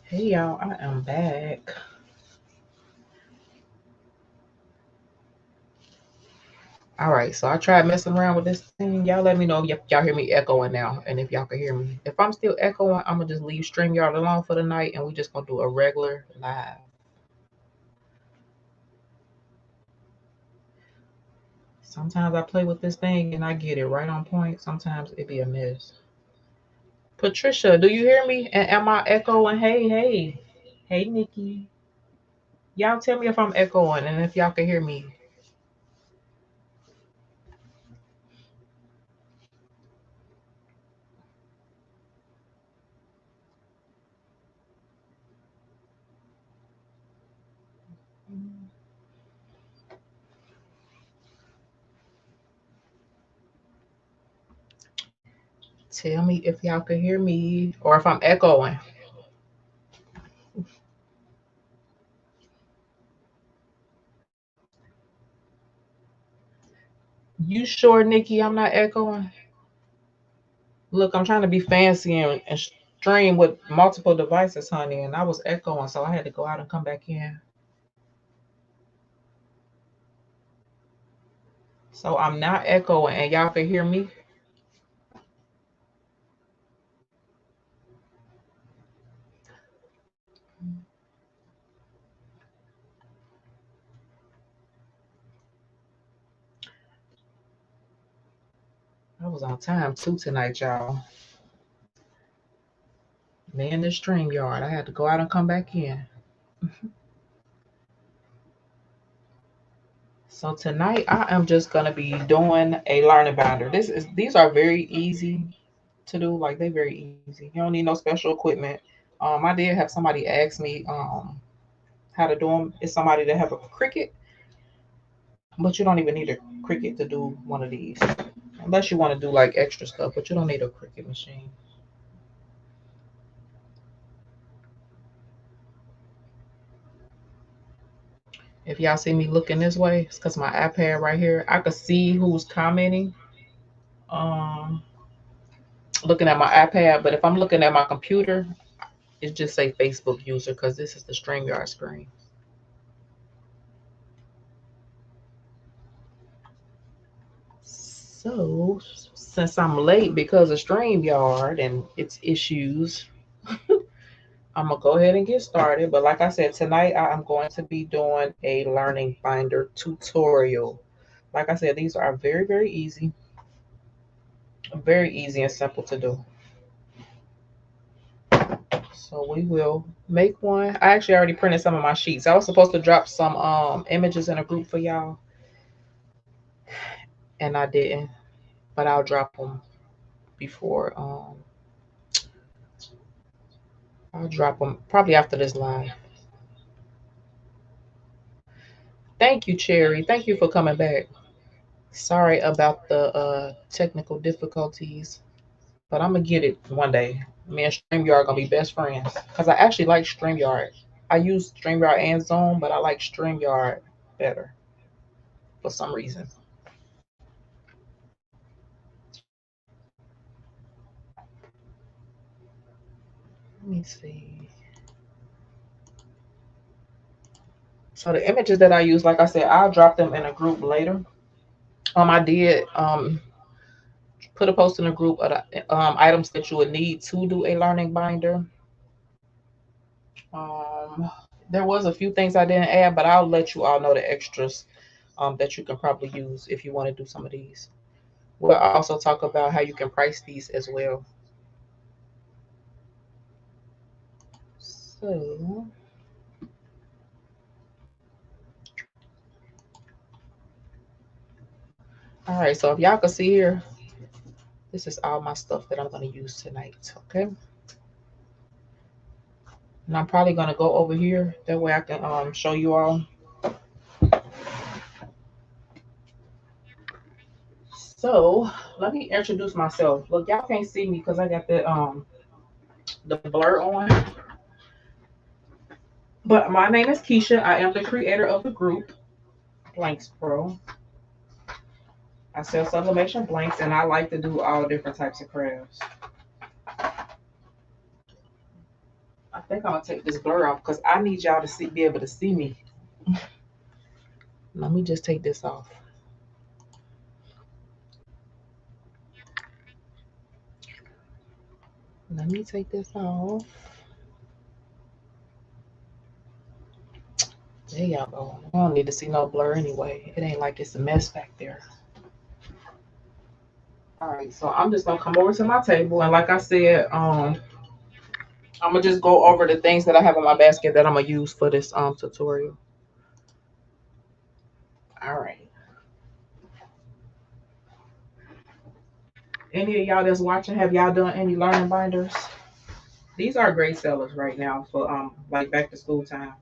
Hey y'all, I am back. All right, so I tried messing around with this thing. Y'all let me know if y'all hear me echoing now and if y'all can hear me. If I'm still echoing, I'm gonna just leave StreamYard alone for the night and we just gonna do a regular live. Sometimes I play with this thing and I get it right on point. Sometimes it be a mess. Patricia, do you hear me? And am I echoing? Hey, hey. Hey, Nikki. Y'all tell me if I'm echoing and if y'all can hear me. Tell me if y'all can hear me or if I'm echoing. You sure, Nikki, I'm not echoing? Look, I'm trying to be fancy and stream with multiple devices, honey, and I was echoing, so I had to go out and come back in. So I'm not echoing, and y'all can hear me. I was on time too tonight, y'all. Man, the stream yard. I had to go out and come back in. So tonight I am just gonna be doing a learning binder. These are very easy to do. Like they very easy. You don't need no special equipment. I did have somebody ask me how to do them. It's somebody that have a Cricut, but you don't even need a Cricut to do one of these. Unless you want to do like extra stuff, but you don't need a Cricut machine. If y'all see me looking this way, it's because my iPad right here. I could see who's commenting. Um, looking at my iPad, but if I'm looking at my computer, it just say Facebook user because this is the StreamYard screen. So since I'm late because of StreamYard and its issues, I'm gonna go ahead and get started. But like I said, tonight I'm going to be doing a learning binder tutorial. Like I said, these are very easy and simple to do. So we will make one. I actually already printed some of my sheets. I was supposed to drop some images in a group for y'all, and I didn't. But I'll drop them before. I'll drop them probably after this live. Thank you, Cherry. Thank you for coming back. Sorry about the technical difficulties, but I'm gonna get it one day. Me and StreamYard gonna be best friends because I actually like StreamYard. I use StreamYard and Zoom, but I like StreamYard better for some reason. Let me see. So the images that I use, like I said, I'll drop them in a group later. I did put a post in a group of the items that you would need to do a learning binder. Um, there was a few things I didn't add, but I'll let you all know the extras that you can probably use if you want to do some of these. We'll also talk about how you can price these as well. So, all right. So if y'all can see here, this is all my stuff that I'm going to use tonight. Okay. And I'm probably going to go over here. That way I can show you all. So let me introduce myself. Look, y'all can't see me because I got the blur on. But my name is Keisha. I am the creator of the group Blanks Pro. I sell sublimation blanks and I like to do all different types of crafts. think I'm gonna take this blur off because I need y'all to be able to see me. Let me just take this off. Let me take this off. There y'all go. I don't need to see no blur anyway. It ain't like it's a mess back there. All right, so I'm just gonna come over to my table, and like I said, I'm gonna just go over the things that I have in my basket that I'm gonna use for this tutorial. All right. Any of y'all that's watching, have y'all done any learning binders? These are great sellers right now for like back to school time.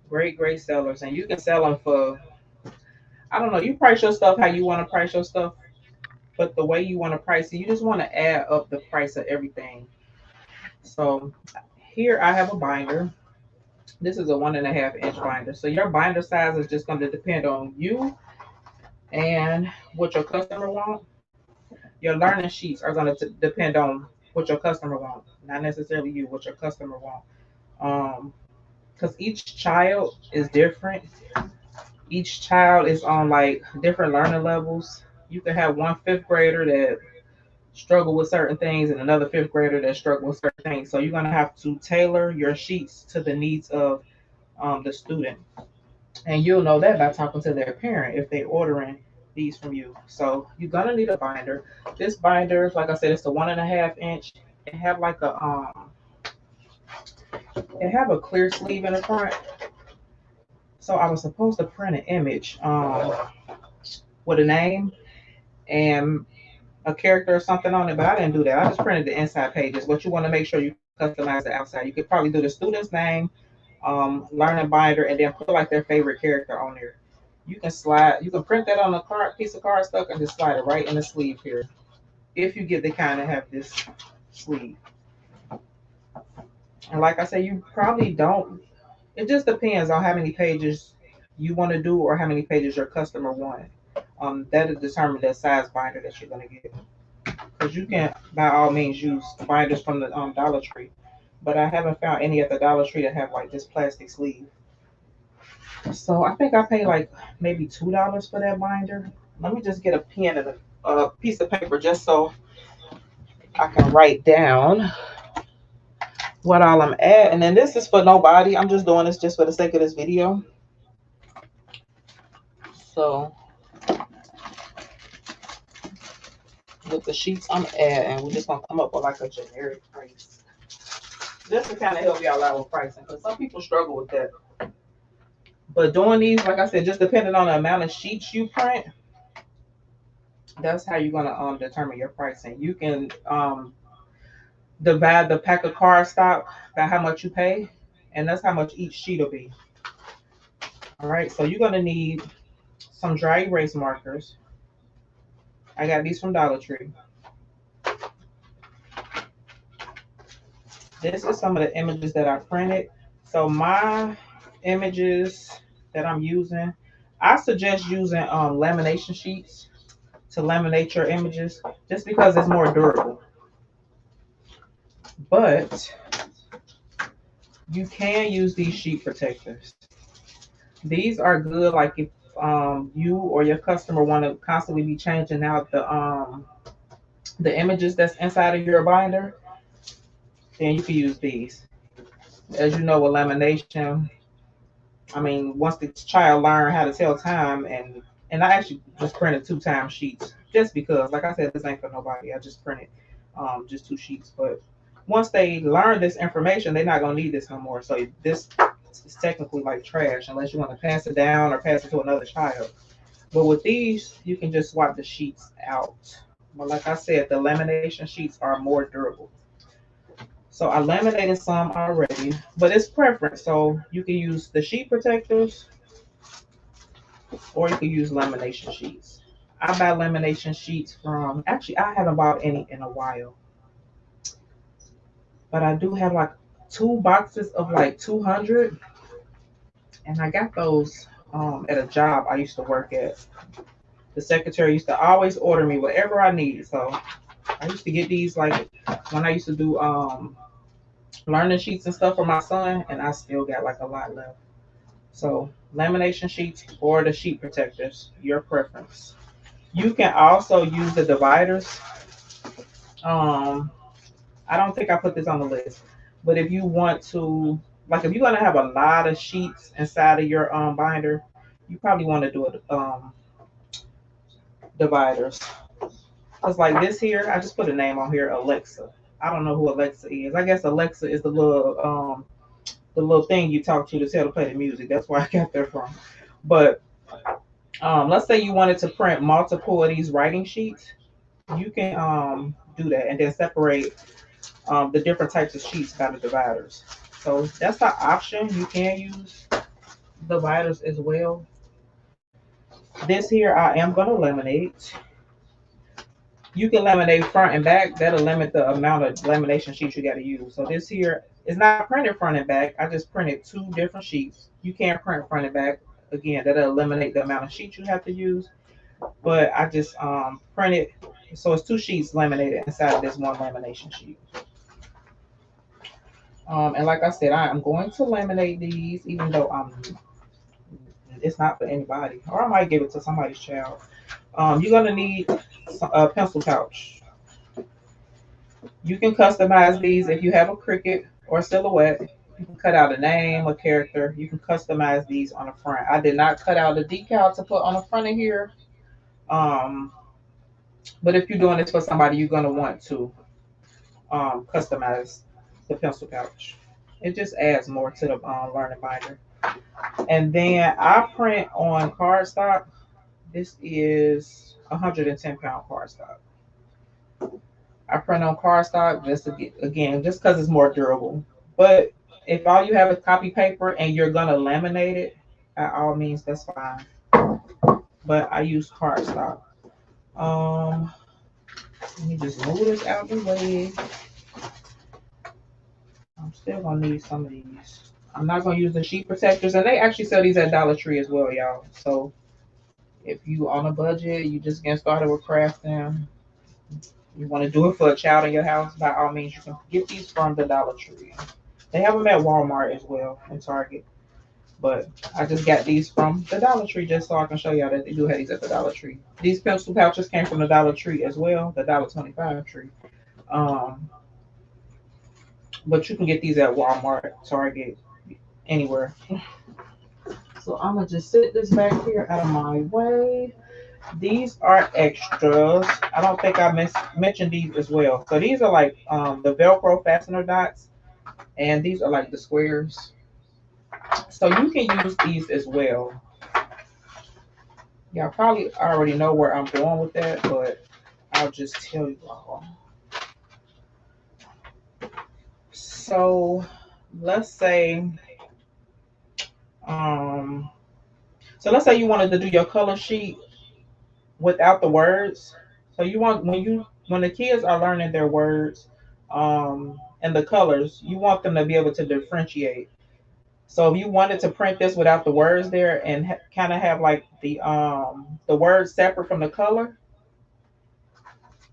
Great sellers, and you can sell them for, I don't know, you price your stuff how you want to price your stuff, but the way you want to price it, you just want to add up the price of everything. So here I have a binder. This is a 1.5 inch binder. So your binder size is just going to depend on you and what your customer wants. Your learning sheets are going to depend on what your customer wants, not necessarily you, what your customer wants. Because each child is different. Each child is on like different learning levels. You can have one fifth grader that struggle with certain things and another fifth grader that struggle with certain things. So you're going to have to tailor your sheets to the needs of the student. And you'll know that by talking to their parent if they're ordering these from you. So you're going to need a binder. This binder, like I said, it's a 1.5 inch. It have like it have a clear sleeve in the front. So I was supposed to print an image with a name and a character or something on it, but I didn't do that. I just printed the inside pages. But you want to make sure you customize the outside. You could probably do the student's name, learning binder, and then put like their favorite character on there. You can print that on a piece of cardstock and just slide it right in the sleeve here. If you get the kind that have this sleeve. And like I said, you probably don't. It just depends on how many pages you want to do or how many pages your customer wanted. That'll determine the size binder that you're going to get. Because you can, by all means, use binders from the Dollar Tree. But I haven't found any at the Dollar Tree that have like this plastic sleeve. So I think I paid like maybe $2 for that binder. Let me just get a pen and a piece of paper just so I can write down what all I'm at. And then this is for nobody. I'm just doing this just for the sake of this video. So with the sheets I'm at, and we're just gonna come up with like a generic price. Just to kind of help y'all out with pricing, because some people struggle with that. But doing these, like I said, just depending on the amount of sheets you print, that's how you're gonna determine your pricing. You can divide the pack of cardstock by how much you pay, and that's how much each sheet will be. All right, so you're gonna need some dry erase markers. I got these from Dollar Tree. This is some of the images that I printed. So my images that I'm using, I suggest using lamination sheets to laminate your images just because it's more durable. But you can use these sheet protectors. These are good like if you or your customer want to constantly be changing out the images that's inside of your binder, then you can use these. As you know, with lamination, I mean, once the child learn how to tell time, and I actually just printed 2 time sheets just because, like I said, this ain't for nobody. I just printed just 2 sheets. But once they learn this information, they're not gonna need this no more. So this is technically like trash unless you want to pass it down or pass it to another child. But with these, you can just swap the sheets out. But like I said, the lamination sheets are more durable. So I laminated some already, but it's preference. So you can use the sheet protectors or you can use lamination sheets. I buy lamination sheets from, actually, I haven't bought any in a while, but I do have like 2 boxes of like 200, and I got those at a job I used to work at. The secretary used to always order me whatever I needed. So I used to get these like when I used to do learning sheets and stuff for my son, and I still got like a lot left. So lamination sheets or the sheet protectors, your preference. You can also use the dividers. Um, I don't think I put this on the list, but if you want to, like, if you're gonna have a lot of sheets inside of your binder, you probably want to do it dividers. Cause like this here, I just put a name on here, Alexa. I don't know who Alexa is. I guess Alexa is the little thing you talk to tell to play the music. That's where I got that from. But let's say you wanted to print multiple of these writing sheets, you can do that and then separate the different types of sheets by the dividers. So that's an option. You can use dividers as well. This here I am going to laminate. You can laminate front and back. That'll limit the amount of lamination sheets you got to use. So this here is not printed front and back. I just printed two different sheets. You can't print front and back. Again, that'll eliminate the amount of sheets you have to use. But I just printed, so it's two sheets laminated inside of this one lamination sheet. And like I said, I am going to laminate these, even though it's not for anybody, or I might give it to somebody's child. You're gonna need a pencil pouch. You can customize these if you have a Cricut or silhouette. You can cut out a name, a character. You can customize these on the front. I did not cut out a decal to put on the front of here. Um, but if you're doing this for somebody, you're gonna want to customize the pencil pouch. It just adds more to the learning binder. And then I print on cardstock. This is 110-pound cardstock. I print on cardstock just to get, again, just because it's more durable. But if all you have is copy paper and you're gonna laminate it, by all means, that's fine. But I use cardstock. Let me just move this out the way. I'm still gonna need some of these. I'm not gonna use the sheet protectors, and they actually sell these at Dollar Tree as well, y'all. So if you on a budget, you just getting started with crafting, you want to do it for a child in your house, by all means, you can get these from the Dollar Tree. They have them at Walmart as well and Target. But I just got these from the Dollar Tree just so I can show y'all that they do have these at the Dollar Tree. These pencil pouches came from the Dollar Tree as well, the $1.25 tree. Um, but you can get these at Walmart, Target, anywhere. So I'm gonna just sit this back here out of my way. These are extras. I don't think I mentioned these as well. So these are like the Velcro fastener dots, and these are like the squares. So you can use these as well. Y'all probably already know where I'm going with that, but I'll just tell you all. So let's say, um, let's say you wanted to do your color sheet without the words. So you want when the kids are learning their words and the colors, you want them to be able to differentiate. So if you wanted to print this without the words there and kind of have like the words separate from the color,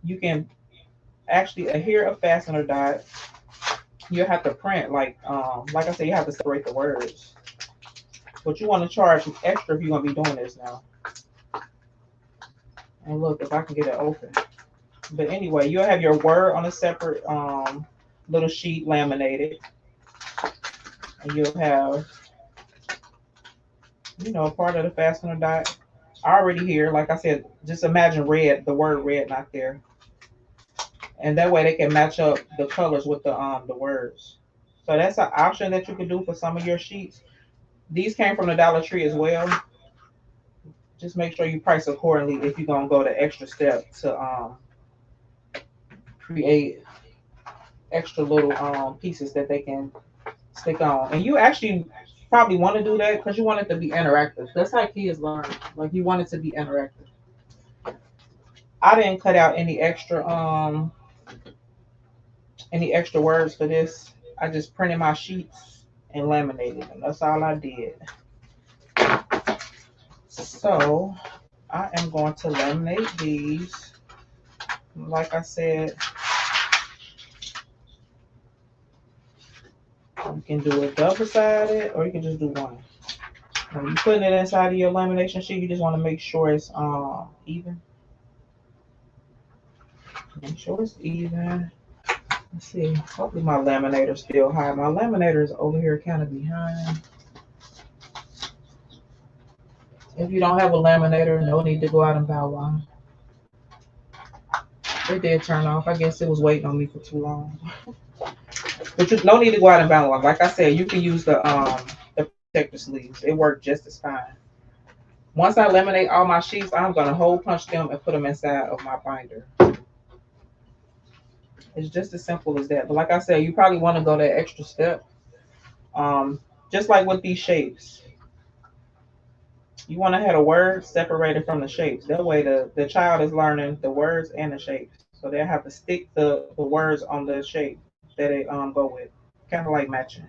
you can actually adhere a fastener dot. You have to print like I said, you have to separate the words. But you want to charge extra if you're gonna be doing this now. And look, if I can get it open. But anyway, you'll have your word on a separate little sheet laminated. And you'll have, part of the fastener dot already here. Like I said, just imagine red, the word red not there. And that way they can match up the colors with the words. So that's an option that you can do for some of your sheets. These came from the Dollar Tree as well. Just make sure you price accordingly if you're gonna go the extra step to create extra little pieces that they can stick on. And you actually probably want to do that because you want it to be interactive. That's how kids learn. Like you want it to be interactive. I didn't cut out any extra words for this. I just printed my sheets and laminated them. That's all I did. So I am going to laminate these. Like I said, You can do it double-sided or you can just do one. When you're putting it inside of your lamination sheet, you just want to make sure it's even. Make sure it's even. Let's see. Hopefully my laminator's still high. My laminator is over here kind of behind. If you don't have a laminator, no need to go out and buy one. It did turn off. I guess it was waiting on me for too long. But you no need to go out and buy one. Like I said, you can use the protector sleeves. It worked just as fine. Once I laminate all my sheets, I'm gonna hole punch them and put them inside of my binder. It's just as simple as that. But like I said, you probably want to go that extra step. Just like with these shapes. You want to have the words separated from the shapes. That way the child is learning the words and the shapes. So they have to stick the words on the shape that it go with. Kind of like matching.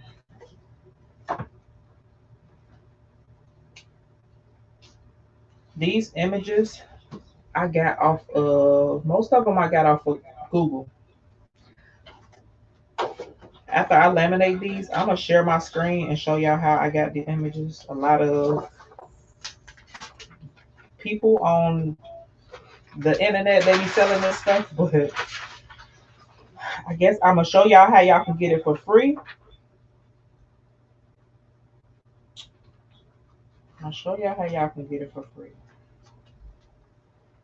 These images I got off of, most of them I got off of Google. After I laminate these, I'm gonna share my screen and show y'all how I got the images. A lot of people on the internet, they be selling this stuff, but I guess I'm gonna show y'all how y'all can get it for free. I'll show y'all how y'all can get it for free.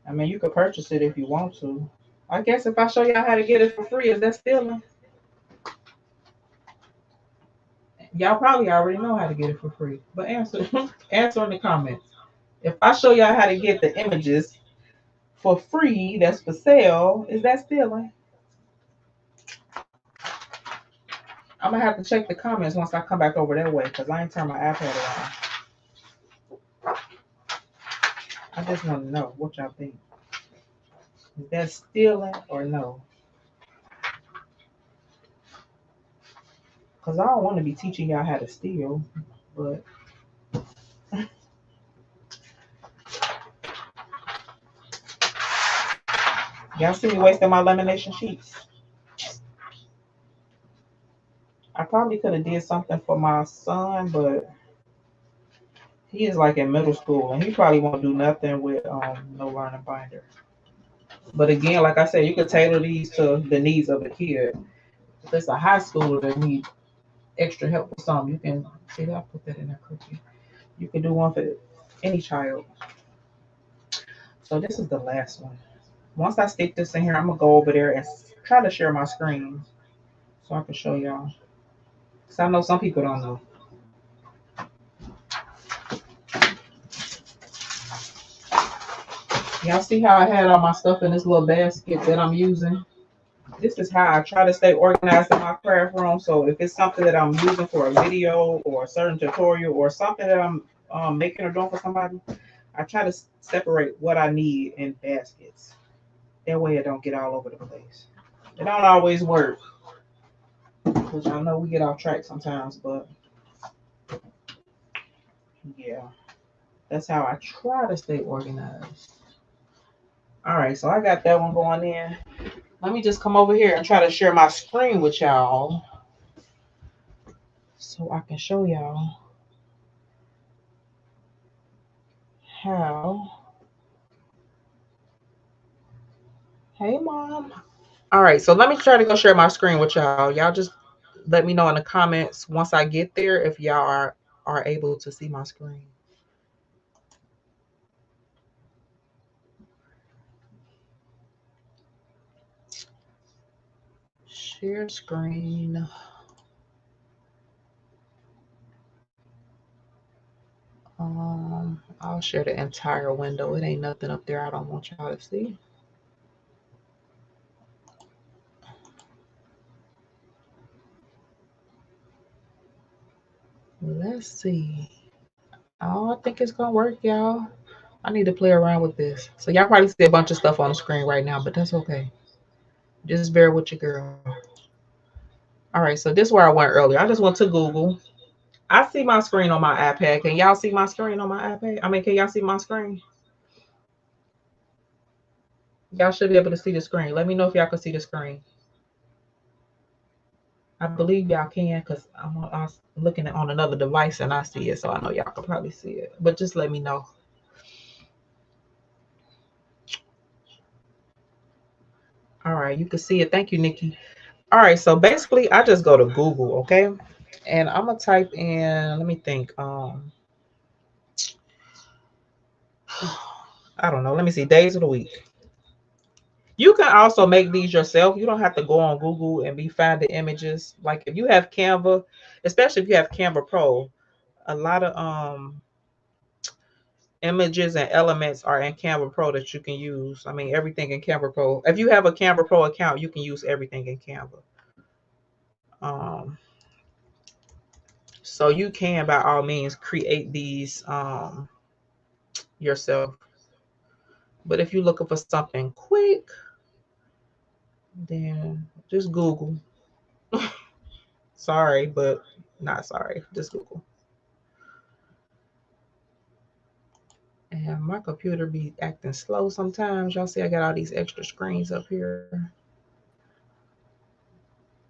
I mean, you could purchase it if you want to. I guess if I show y'all how to get it for free, is that stealing? Y'all probably already know how to get it for free, but answer answer in the comments. If I show y'all how to get the images for free, that's for sale, is that stealing? I'm gonna have to check the comments once I come back over that way because I ain't turned my iPad around. I just want to know what y'all think. Is that stealing or no? Because I don't want to be teaching y'all how to steal, but y'all see me wasting my lamination sheets. I probably could have did something for my son, but he is like in middle school and he probably won't do nothing with no learning binder. But again, like I said, you could tailor these to the needs of a kid. If it's a high schooler that needs extra help with something, you can see that I put that in there quickly. You can do one for any child. So this is the last one. Once I stick this in here, I'm gonna go over there and try to share my screen so I can show y'all. Cause I know some people don't know. Y'all see how I had all my stuff in this little basket that I'm using? This is how I try to stay organized in my craft room. So if it's something that I'm using for a video or a certain tutorial or something that I'm making or doing for somebody, I try to separate what I need in baskets. That way it don't get all over the place. It don't always work. Because I know we get off track sometimes, but yeah, that's how I try to stay organized. All right, so I got that one going in. Let me just come over here and try to share my screen with y'all so I can show y'all how. Hey, Mom. All right, so let me try to go share my screen with y'all. Y'all just let me know in the comments once I get there if y'all are able to see my screen. Share screen. I'll share the entire window. It ain't nothing up there I don't want y'all to see. Let's see. Oh, I think it's gonna work, y'all. I need to play around with this. So y'all probably see a bunch of stuff on the screen right now, but that's okay. Just bear with your girl. All right, so this is where I went earlier. I just went to Google. I see my screen on my iPad. Can y'all see my screen on my iPad? I mean, can y'all see my screen? Y'all should be able to see the screen. Let me know if y'all can see the screen. I believe y'all can because I was looking at on another device and I see it, so I know y'all can probably see it. But just let me know. All right, you can see it. Thank you, Nikki. All right, so basically, I just go to Google, okay, and I'm gonna type in. Let me think. I don't know. Let me see. Days of the week. You can also make these yourself. You don't have to go on Google and be finding images. Like if you have Canva, especially if you have Canva Pro, a lot of images and elements are in Canva Pro that you can use. I mean, everything in Canva Pro. If you have a Canva Pro account, you can use everything in Canva. Um, so you can, by all means, create these yourself. But if you're looking for something quick, then just Google. Sorry, but not sorry. Just Google. And my computer be acting slow sometimes. Y'all see I got all these extra screens up here.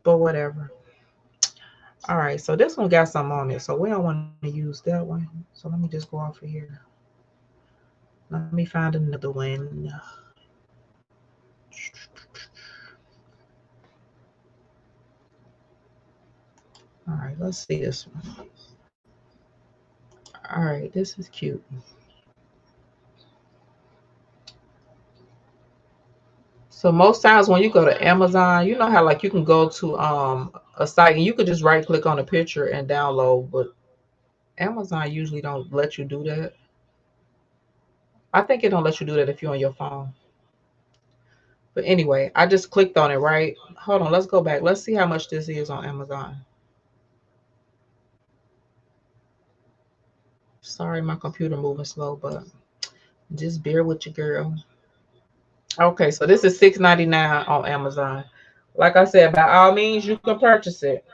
But whatever. All right, so this one got something on it. So we don't want to use that one. So let me just go off of here. Let me find another one. All right, let's see this one. All right, this is cute. So most times when you go to Amazon, you know how like you can go to a site and you could just right click on a picture and download, but Amazon usually don't let you do that. I think it don't let you do that if you're on your phone. But anyway, I just clicked on it, right? Hold on, let's go back. Let's see how much this is on Amazon. Sorry, my computer moving slow, but just bear with your girl. Okay, so this is $6.99 on Amazon. Like I said, by all means, you can purchase it.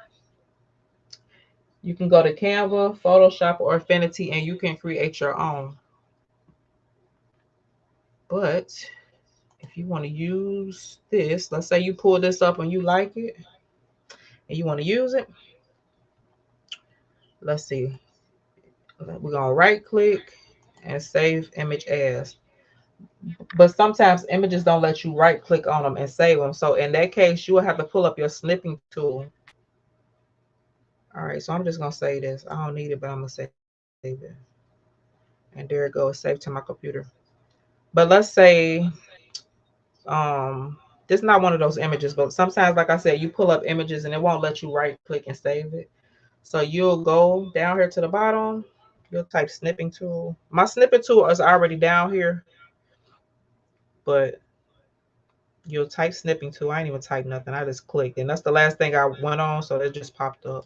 You can go to Canva, Photoshop, or Affinity, and you can create your own. But if you want to use this, let's say you pull this up and you like it, and you want to use it. Let's see. We're gonna right click and save image as. But sometimes images don't let you right click on them and save them. So in that case, you will have to pull up your snipping tool. All right, so I'm just gonna save this. I don't need it, but I'm gonna save it. And there it goes, saved to my computer. But let's say this is not one of those images, but sometimes, like I said, you pull up images and it won't let you right click and save it. So you'll go down here to the bottom, you'll type snipping tool. My snipping tool is already down here, but you'll type snipping tool. I ain't even type nothing. I just clicked, and that's the last thing I went on, so it just popped up.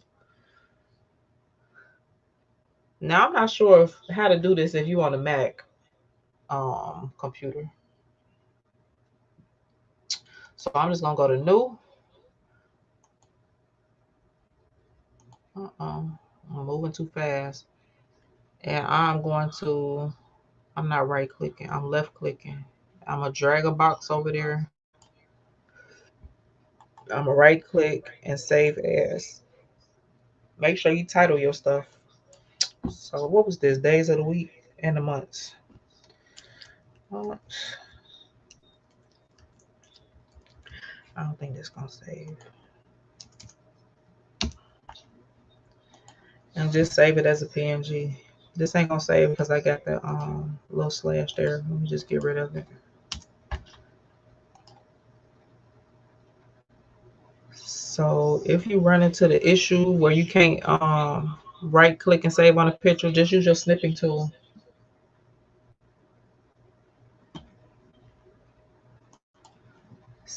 Now I'm not sure how to do this if you on a Mac computer. So I'm just gonna go to new. I'm moving too fast, and I'm going to. I'm not right clicking. I'm left clicking. I'm gonna drag a box over there. I'm gonna right click and save as. Make sure you title your stuff. So what was this? Days of the week and the months. Uh, I don't think this gonna save. And just save it as a PNG. This ain't gonna save because I got the little slash there. Let me just get rid of it. So if you run into the issue where you can't right click and save on a picture, just use your snipping tool.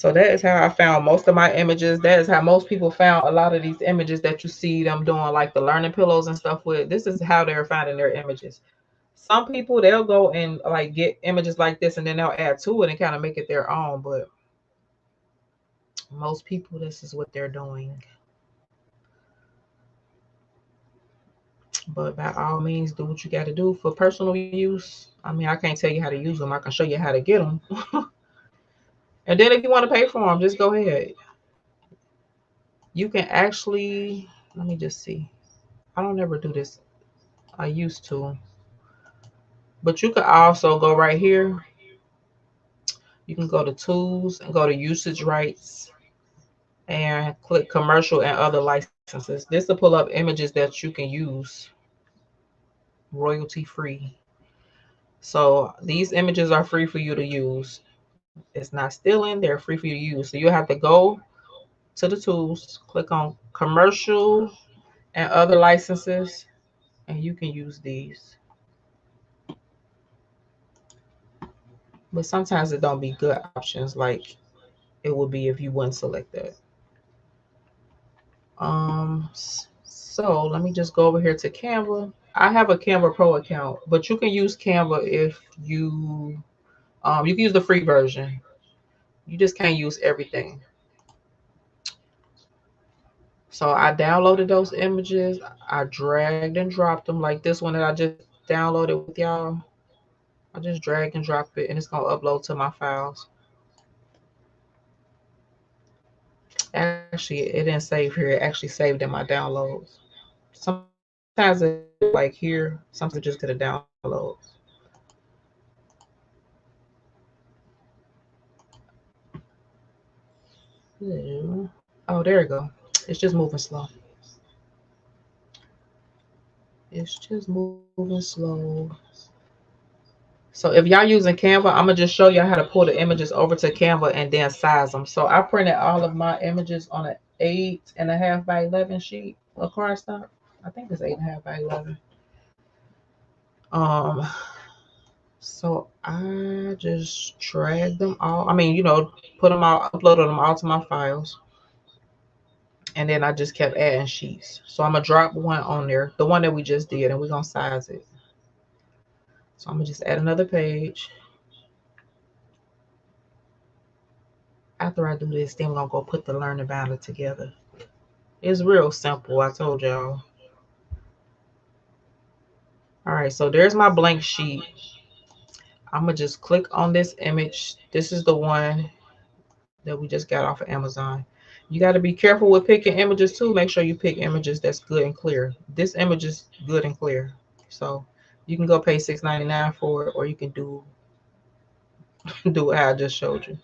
So that is how I found most of my images. That is how most people found a lot of these images that you see them doing, like the learning pillows and stuff with. This is how they're finding their images. Some people they'll go and like get images like this and then they'll add to it and kind of make it their own. But most people, this is what they're doing. But by all means, do what you got to do for personal use. I mean, I can't tell you how to use them. I can show you how to get them. And then if you want to pay for them, just go ahead. You can actually, let me just see. I don't ever do this. I used to. But you could also go right here. You can go to tools and go to usage rights and click commercial and other licenses. This will pull up images that you can use royalty free. So these images are free for you to use. It's not stealing, they're free for you to use. So you have to go to the tools, click on commercial and other licenses, and you can use these. But sometimes it don't be good options like it would be if you wouldn't select that. So let me just go over here to Canva. I have a Canva Pro account, but you can use Canva if you can use the free version. You just can't use everything. So I downloaded those images. I dragged and dropped them like this one that I just downloaded with y'all. I just drag and drop it and it's gonna upload to my files. Actually, it didn't save here. It actually saved in my downloads. Sometimes it like here, sometimes it just get a download. Oh, there we go. It's just moving slow. It's just moving slow. So if y'all using Canva, I'm gonna just show y'all how to pull the images over to Canva and then size them. So I printed all of my images on an 8.5 by 11 sheet of cardstock. I think it's 8.5 by 11. Um, so I just dragged them all. I mean, put them all, uploaded them all to my files. And then I just kept adding sheets. So I'm gonna drop one on there, the one that we just did, and we're gonna size it. So I'm gonna just add another page. After I do this, then we're gonna go put the learning banner together. It's real simple, I told y'all. All right, so there's my blank sheet. I'm gonna just click on this image. This is the one that we just got off of Amazon. You got to be careful with picking images too. Make sure you pick images that's good and clear. This image is good and clear, so you can go pay $6.99 for it, or you can do do what I just showed you.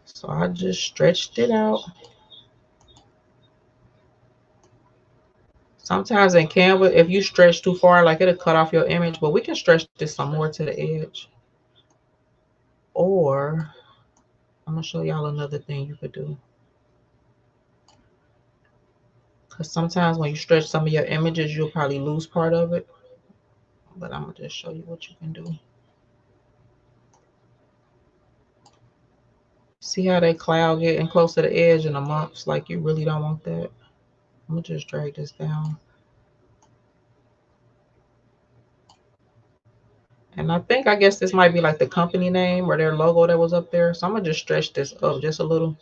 So I just stretched it out. Sometimes in Canva, if you stretch too far, like it'll cut off your image, but we can stretch this some more to the edge. Or I'm gonna show y'all another thing you could do. Because sometimes when you stretch some of your images, you'll probably lose part of it. But I'm gonna just show you what you can do. See how that cloud getting close to the edge and the amongst, like you really don't want that. I'm gonna just drag this down. And I guess this might be like the company name or their logo that was up there. So I'm gonna just stretch this up just a little.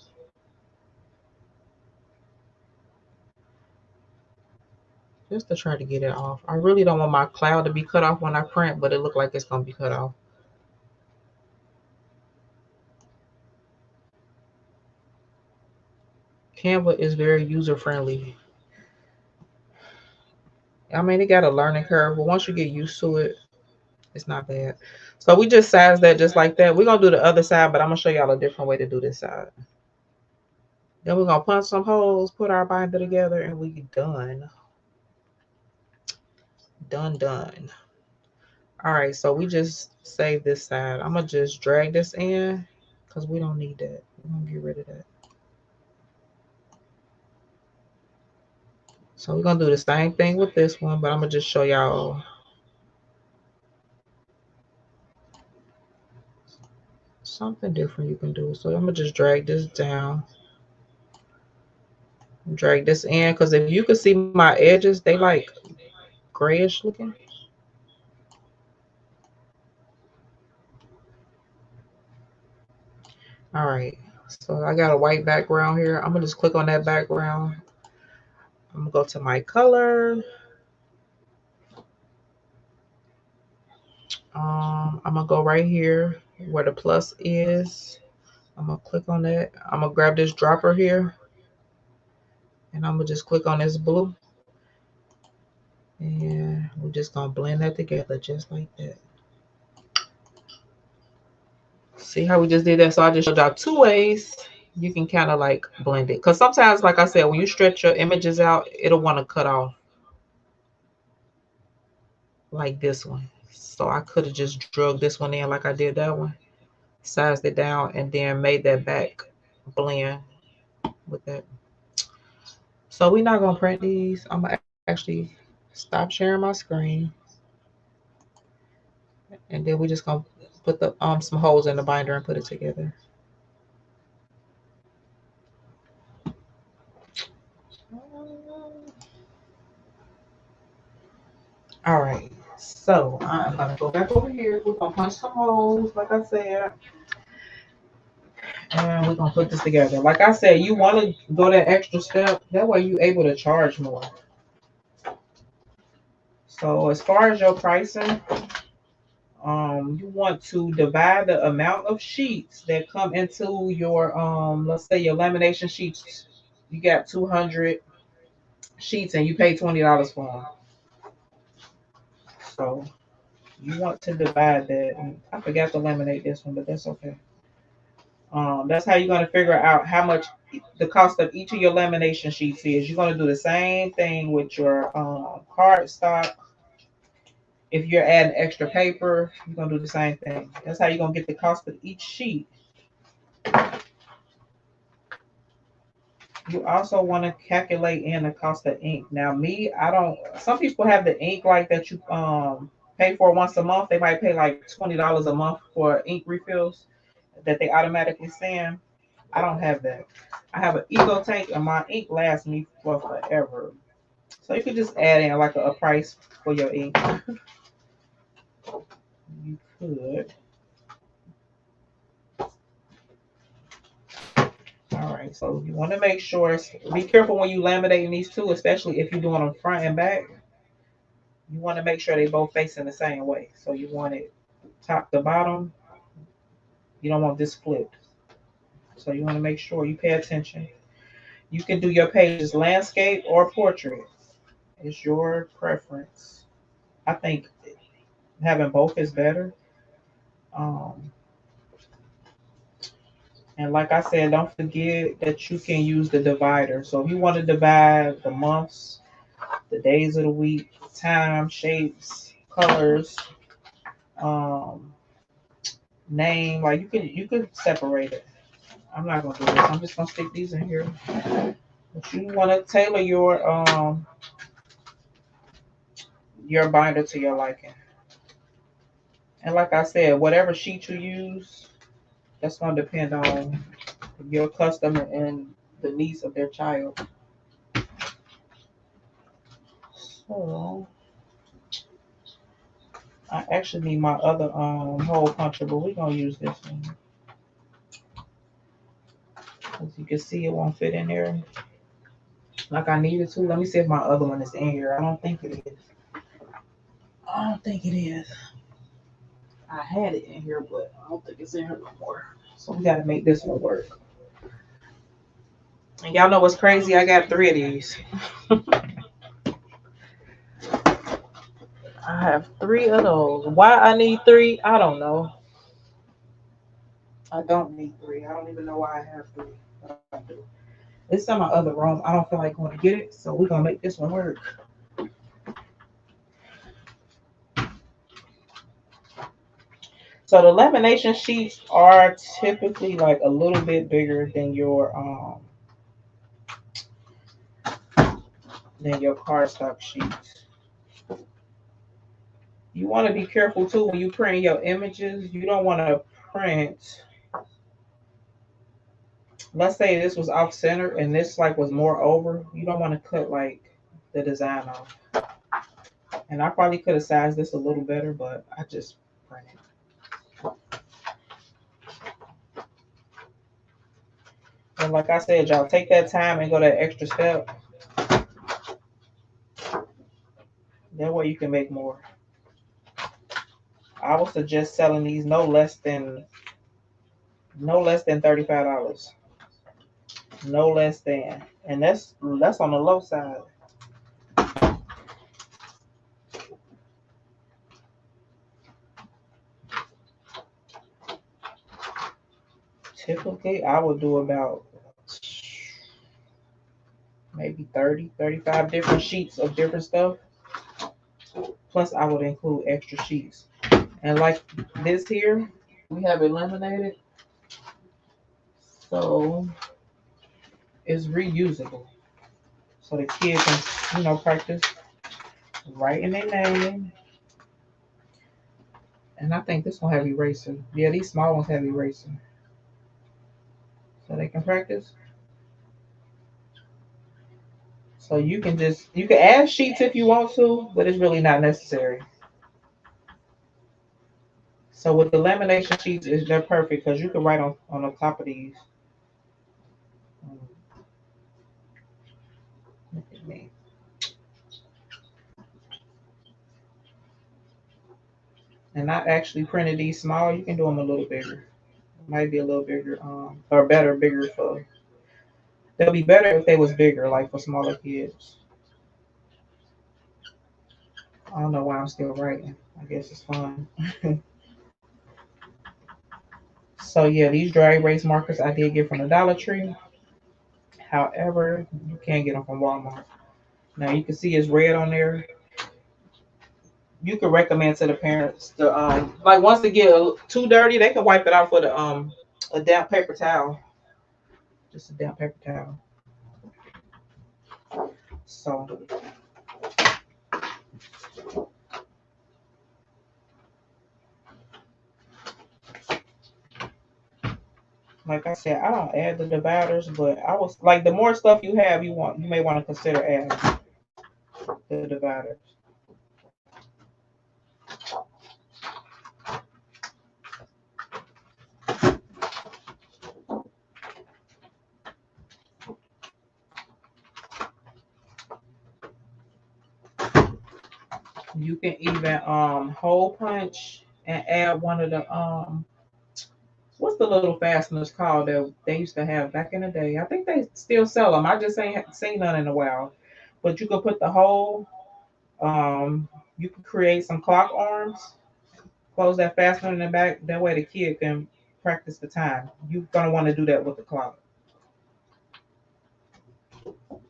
Just to try to get it off. I really don't want my cloud to be cut off when I print, but it looked like it's gonna be cut off. Canva is very user friendly. I mean, it got a learning curve, but once you get used to it, it's not bad. So we just sized that just like that. We're gonna do the other side, but I'm gonna show y'all a different way to do this side. Then we're gonna punch some holes, put our binder together, and we done. Done. All right, so we just saved this side. I'm gonna just drag this in because we don't need that. We're gonna get rid of that. So we're gonna do the same thing with this one, but I'm gonna just show y'all something different you can do. So I'm gonna just drag this down, drag this in, because if you can see my edges, they like grayish looking. All right, so I got a white background here. I'm gonna just click on that background. I'm gonna go to my color. I'm gonna go right here where the plus is. I'm gonna click on that. I'm gonna grab this dropper here, and I'm gonna just click on this blue, and we're just gonna blend that together just like that. See how we just did that? So I just showed y'all two ways you can kind of like blend it. Because sometimes, like I said, when you stretch your images out, it'll want to cut off like this one. So I could have just drug this one in like I did that one, sized it down, and then made that back blend with that. So we're not gonna print these. I'm gonna actually stop sharing my screen, and then we're just gonna put the some holes in the binder and put it together. All right. So I'm gonna go back over here. We're gonna punch some holes, like I said, and we're gonna put this together. Like I said, you want to go that extra step. That way you're able to charge more. So as far as your pricing, you want to divide the amount of sheets that come into your let's say your lamination sheets. You got 200 sheets and you pay $20 for them. So you want to divide that. I forgot to laminate this one, but that's okay. That's how you're going to figure out how much the cost of each of your lamination sheets is. You're going to do the same thing with your cardstock. If you're adding extra paper, you're going to do the same thing. That's how you're going to get the cost of each sheet. You also want to calculate in the cost of ink. Now, me, I don't. Some people have the ink like that you pay for once a month. They might pay like $20 a month for ink refills that they automatically send. I don't have that. I have an ego tank, and my ink lasts me for forever. So you could just add in like a price for your ink. You could. All right. So you want to make sure. Be careful when you laminating these two, especially if you're doing them front and back. You want to make sure they both facing the same way. So you want it top to bottom. You don't want this flipped. So you want to make sure you pay attention. You can do your pages landscape or portrait. It's your preference. I think having both is better. Um, and like I said, don't forget that you can use the divider. So if you want to divide the months, the days of the week, time, shapes, colors, um, name, like you can separate it. I'm not gonna do this. I'm just gonna stick these in here. But you want to tailor your binder to your liking. And like I said, whatever sheet you use, that's gonna depend on your customer and the needs of their child. So I actually need my other hole puncher, but we're gonna use this one. As you can see, it won't fit in there like I needed to. Let me see if my other one is in here. I don't think it is. I don't think it is. I had it in here, but I don't think it's in here no more. So we gotta make this one work. And y'all know what's crazy? I got 3 of these. I have 3 of those. Why I need 3? I don't know. I don't need 3. I don't even know why I have 3. But I do. It's in my other room. I don't feel like going to get it, so we're gonna make this one work. So the lamination sheets are typically like a little bit bigger than your cardstock sheets. You want to be careful too when you print your images. You don't want to print. Let's say this was off center and this like was more over. You don't want to cut like the design off. And I probably could have sized this a little better, but I just printed. And like I said, y'all take that time and go that extra step. That way you can make more. I would suggest selling these no less than $35. No less than. And that's on the low side. Typically I would do about maybe 30, 35 different sheets of different stuff. Plus I would include extra sheets. And like this here, we have it laminated. So it's reusable. So the kids can, practice writing their name. And I think this one have eraser. Yeah, these small ones have eraser. So they can practice. So you can add sheets if you want to, but it's really not necessary. So with the lamination sheets, they're perfect because you can write on the top of these. Look at me. And I actually printed these small. You can do them a little bigger. Might be a little bigger, or better, bigger for. They'll be better if they was bigger, like for smaller kids. I don't know why I'm still writing. I guess it's fun. So yeah, these dry erase markers I did get from the Dollar Tree. However, you can't get them from Walmart. Now you can see it's red on there. You can recommend to the parents to like once they get too dirty, they can wipe it off with a damp paper towel. Just a damp paper towel. So like I said, I don't add the dividers, but I was like the more stuff you have, you may want to consider adding the dividers. You can even hole punch and add one of the what's the little fasteners called that they used to have back in the day? I think they still sell them. I just ain't seen none in a while. But you could put the hole. You could create some clock arms. Close that fastener in the back. That way the kid can practice the time. You're gonna want to do that with the clock.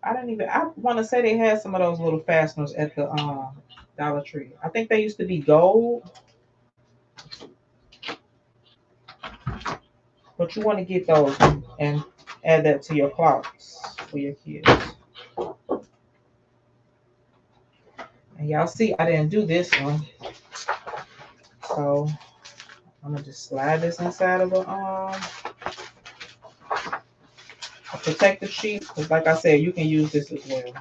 I didn't even. I want to say they had some of those little fasteners at the Dollar Tree. I think they used to be gold, but you want to get those and add that to your clocks for your kids. And y'all see, I didn't do this one, so I'm gonna just slide this inside of a protective sheet. Because, like I said, you can use this as well.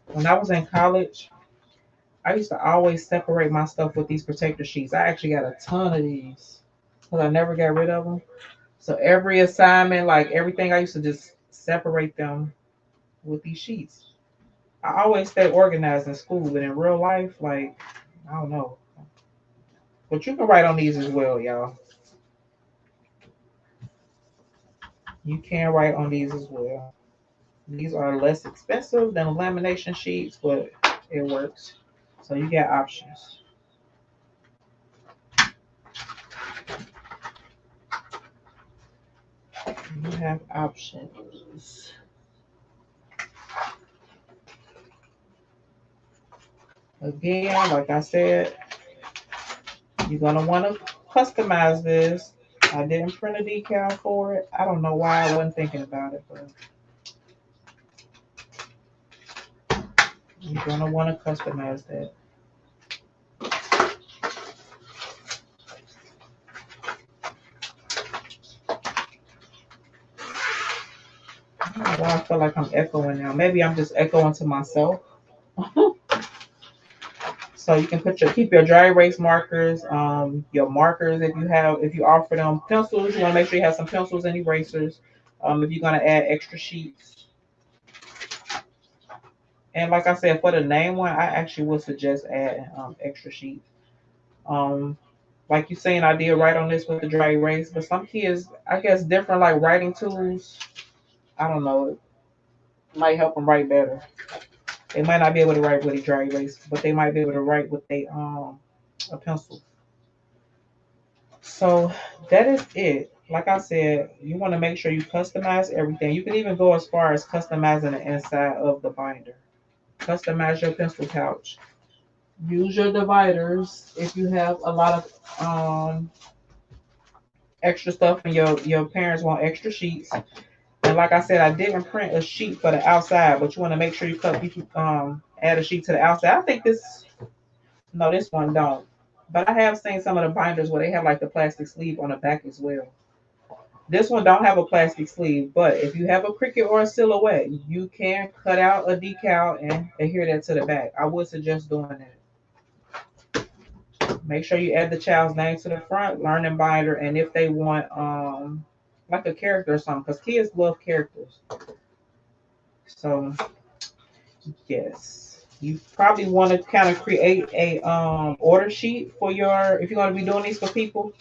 When I was in college, I used to always separate my stuff with these protector sheets. I actually got a ton of these because I never got rid of them. So every assignment, like everything, I used to just separate them with these sheets. I always stay organized in school, but in real life, like, I don't know. But you can write on these as well, y'all. You can write on these as well. These are less expensive than lamination sheets, but it works. So you got options. You have options. Again, like I said, you're gonna want to customize this. I didn't print a decal for it. I don't know why I wasn't thinking about it, but you're gonna want to customize that. I don't know why I feel like I'm echoing now. Maybe I'm just echoing to myself. So you can keep your dry erase markers, your markers if you offer them pencils, you want to make sure you have some pencils and erasers. If you're gonna add extra sheets. And like I said, for the name one, I actually would suggest adding extra sheets. Like you saying, I did write on this with the dry erase, but some kids, I guess, different like writing tools. I don't know, it might help them write better. They might not be able to write with a dry erase, but they might be able to write with a pencil. So that is it. Like I said, you want to make sure you customize everything. You can even go as far as customizing the inside of the binder. Customize your pencil pouch. Use your dividers if you have a lot of extra stuff and your parents want extra sheets. And like I said, I didn't print a sheet for the outside, but you want to make sure you add a sheet to the outside. I think this one don't. But I have seen some of the binders where they have like the plastic sleeve on the back as well. This one don't have a plastic sleeve, but if you have a Cricut or a Silhouette, you can cut out a decal and adhere that to the back. I would suggest doing that. Make sure you add the child's name to the front, learning binder, and if they want like a character or something, because kids love characters. So yes, you probably want to kind of create a order sheet for your if you're going to be doing these for people.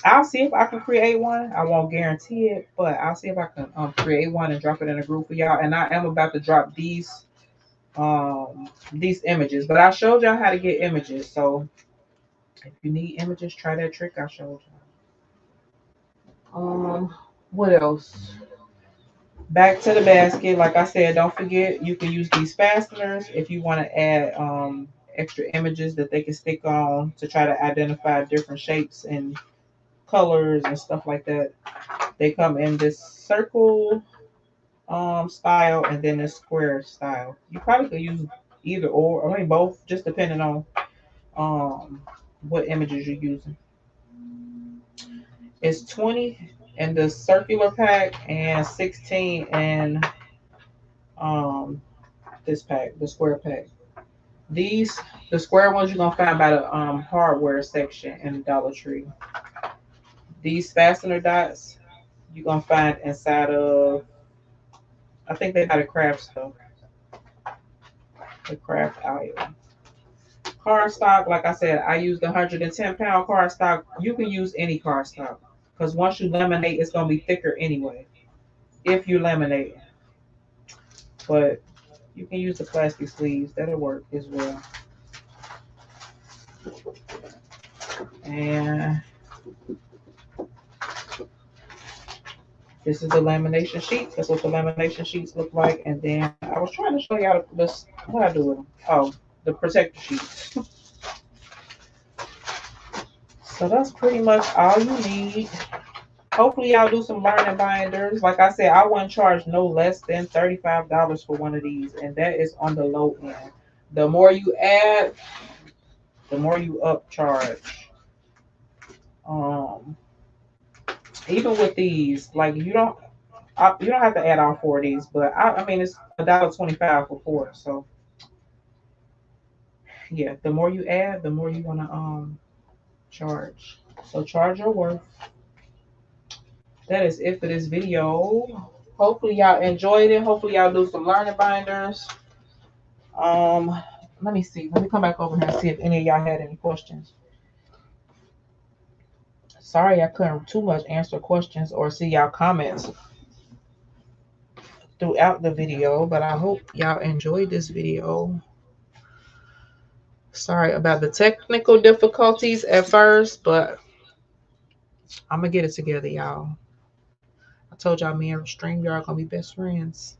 I'll see if I can create one. I won't guarantee it, but I'll see if I can create one and drop it in a group for y'all. And I am about to drop these images, but I showed y'all how to get images. So if you need images, try that trick I showed y'all. What else? Back to the basket. Like I said, don't forget you can use these fasteners if you want to add extra images that they can stick on to try to identify different shapes and colors and stuff like that. They come in this circle style and then this square style. You probably could use either or I mean both, just depending on um what images you're using. It's 20 in the circular pack and 16 in um this pack, the square pack. These the square ones you're gonna find by the hardware section in the Dollar Tree. These fastener dots you're gonna find inside of I think they got a craft stuff, the craft aisle. Cardstock, like I said, I used the 110-pound cardstock. You can use any cardstock because once you laminate, it's gonna be thicker anyway. If you laminate, but you can use the plastic sleeves. That'll work as well. And this is the lamination sheets. That's what the lamination sheets look like. And then I was trying to show y'all this. What I do with them? Oh, the protector sheets. So that's pretty much all you need. Hopefully y'all do some learning binders. Like I said, I wouldn't charge no less than $35 for one of these, and that is on the low end. The more you add, the more you upcharge. Um, Even with these, like you don't have to add all four of these, but I mean it's $1.25 for four. So yeah, the more you add, the more you wanna charge. So charge your worth. That is it for this video. Hopefully y'all enjoyed it. Hopefully y'all do some learning binders. Let me see. Let me come back over here and see if any of y'all had any questions. Sorry I couldn't too much answer questions or see y'all comments throughout the video, but I hope y'all enjoyed this video. Sorry about the technical difficulties at first, but I'm gonna get it together, y'all. I told y'all me and StreamYard gonna be best friends.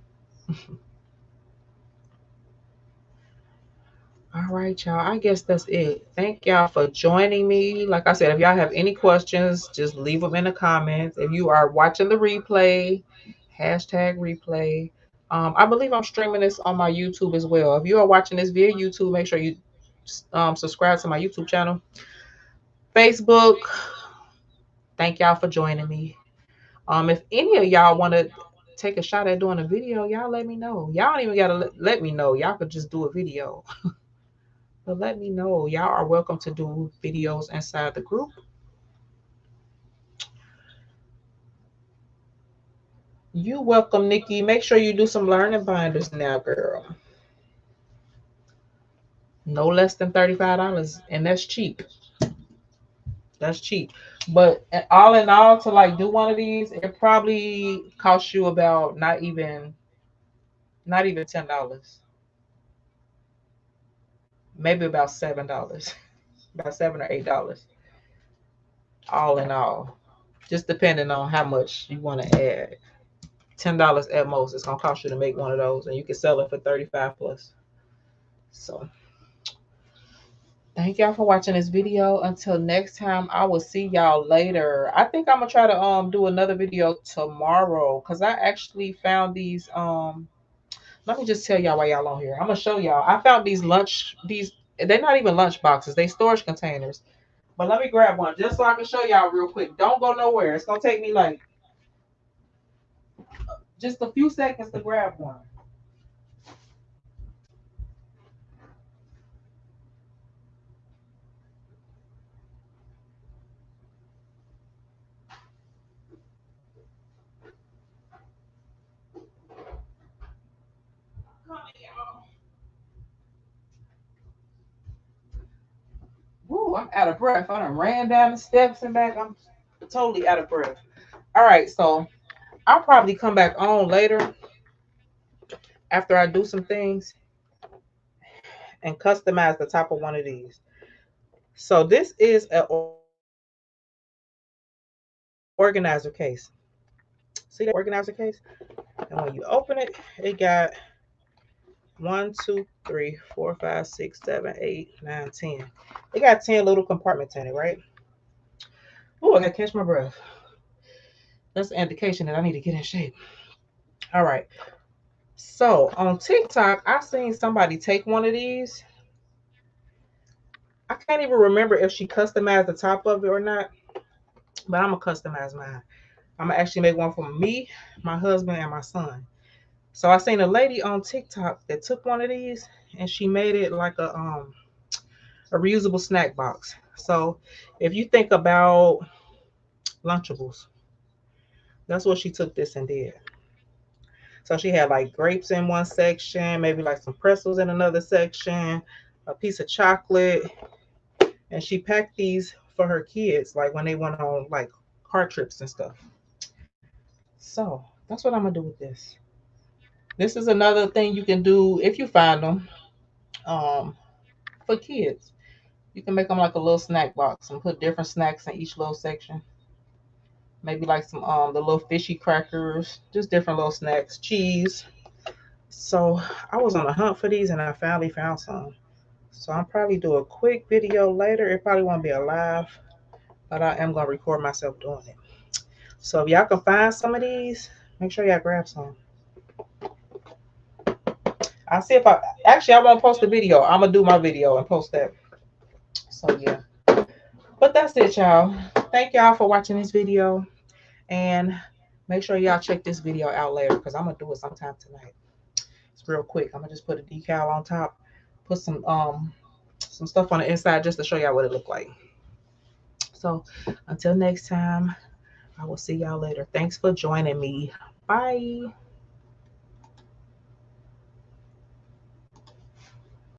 All right, y'all. I guess that's it. Thank y'all for joining me. Like I said, if y'all have any questions, just leave them in the comments. If you are watching the replay, hashtag replay. I believe I'm streaming this on my YouTube as well. If you are watching this via YouTube, make sure you subscribe to my YouTube channel. Facebook, thank y'all for joining me. If any of y'all want to take a shot at doing a video, y'all let me know. Y'all don't even gotta let me know. Y'all could just do a video. But let me know. Y'all are welcome to do videos inside the group. You welcome, Nikki. Make sure you do some learning binders now, girl. No less than $35, and that's cheap. That's cheap. But all in all, to like do one of these, it probably costs you about not even $10. Maybe about $7. About $7 or $8. All in all. Just depending on how much you want to add. $10 at most. It's gonna cost you to make one of those, and you can sell it for 35 plus. So thank y'all for watching this video. Until next time, I will see y'all later. I think I'm gonna try to do another video tomorrow because I actually found these let me just tell y'all why y'all on here. I'm gonna show y'all. I found these they're not even lunch boxes, they storage containers. But let me grab one just so I can show y'all real quick. Don't go nowhere. It's gonna take me like just a few seconds to grab one. Woo, I'm out of breath. I done ran down the steps and back. I'm totally out of breath. All right, so I'll probably come back on later after I do some things and customize the top of one of these. So this is an organizer case. See that organizer case? And when you open it, it got 1, 2, 3, 4, 5, 6, 7, 8, 9, 10. It got 10 little compartments in it, right? Oh, I gotta catch my breath. That's an indication that I need to get in shape. All right. So on TikTok, I seen somebody take one of these. I can't even remember if she customized the top of it or not, but I'm gonna customize mine. I'm gonna actually make one for me, my husband, and my son. So I seen a lady on TikTok that took one of these and she made it like a reusable snack box. So if you think about Lunchables, that's what she took this and did. So she had like grapes in one section, maybe like some pretzels in another section, a piece of chocolate, and she packed these for her kids, like when they went on like car trips and stuff. So that's what I'm gonna do with this. This is another thing you can do if you find them um, for kids. You can make them like a little snack box and put different snacks in each little section. Maybe like some the little fishy crackers, just different little snacks, cheese. So I was on a hunt for these and I finally found some. So I'll probably do a quick video later. It probably won't be a live, but I am gonna record myself doing it. So if y'all can find some of these, make sure y'all grab some. I'll see if I won't post the video. I'm gonna do my video and post that. So yeah. But that's it, y'all. Thank y'all for watching this video. And make sure y'all check this video out later because I'm gonna do it sometime tonight. It's real quick. I'm gonna just put a decal on top, put some stuff on the inside just to show y'all what it looked like. So until next time, I will see y'all later. Thanks for joining me. Bye.